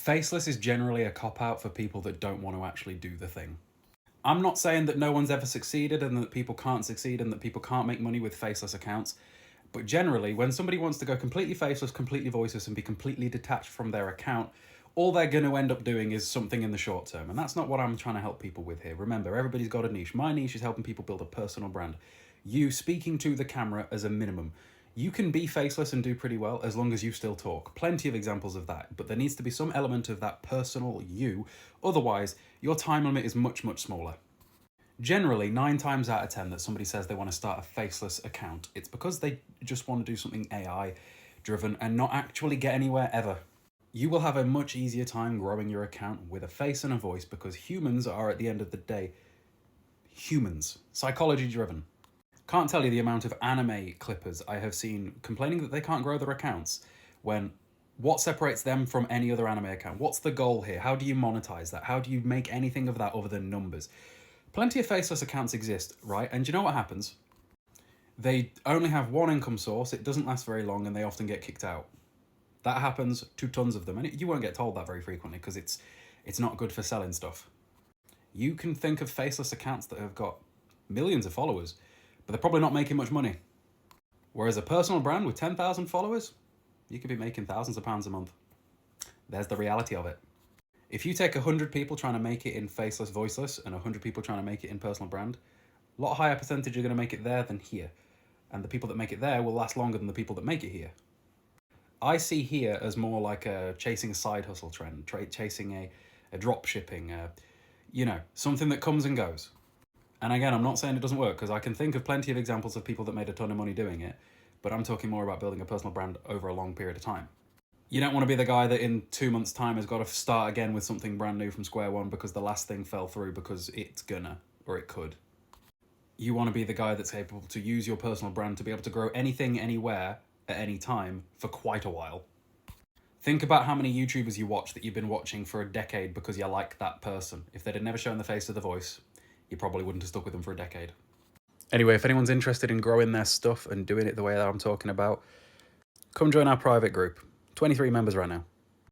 Faceless is generally a cop-out for people that don't want to actually do the thing. I'm not saying that no one's ever succeeded and that people can't succeed and that people can't make money with faceless accounts, but generally, when somebody wants to go completely faceless, completely voiceless, and be completely detached from their account, all they're going to end up doing is something in the short term, and that's not what I'm trying to help people with here. Remember, everybody's got a niche. My niche is helping people build a personal brand. You speaking to the camera as a minimum. You can be faceless and do pretty well as long as you still talk. Plenty of examples of that, but there needs to be some element of that personal you. Otherwise, your time limit is much, much smaller. Generally, 9 times out of 10 that somebody says they want to start a faceless account, it's because they just want to do something AI driven and not actually get anywhere ever. You will have a much easier time growing your account with a face and a voice because humans are, at the end of the day, humans, psychology driven. Can't tell you the amount of anime clippers I have seen complaining that they can't grow their accounts when what separates them from any other anime account? What's the goal here? How do you monetize that? How do you make anything of that other than numbers? Plenty of faceless accounts exist, right? And do you know what happens? They only have one income source, it doesn't last very long, and they often get kicked out. That happens to tons of them, and you won't get told that very frequently because it's not good for selling stuff. You can think of faceless accounts that have got millions of followers, but they're probably not making much money. Whereas a personal brand with 10,000 followers, you could be making thousands of pounds a month. There's the reality of it. If you take 100 people trying to make it in faceless, voiceless, and 100 people trying to make it in personal brand, a lot higher percentage are going to make it there than here. And the people that make it there will last longer than the people that make it here. I see here as more like chasing a side hustle trend, chasing a drop shipping, something that comes and goes. And again, I'm not saying it doesn't work because I can think of plenty of examples of people that made a ton of money doing it, but I'm talking more about building a personal brand over a long period of time. You don't want to be the guy that in 2 months' time has got to start again with something brand new from square one because the last thing fell through because it's gonna, or it could. You want to be the guy that's able to use your personal brand to be able to grow anything, anywhere, at any time for quite a while. Think about how many YouTubers you watch that you've been watching for a decade because you like that person. If they'd have never shown the face or the voice, you probably wouldn't have stuck with them for a decade. Anyway, if anyone's interested in growing their stuff and doing it the way that I'm talking about, come join our private group. 23 members right now.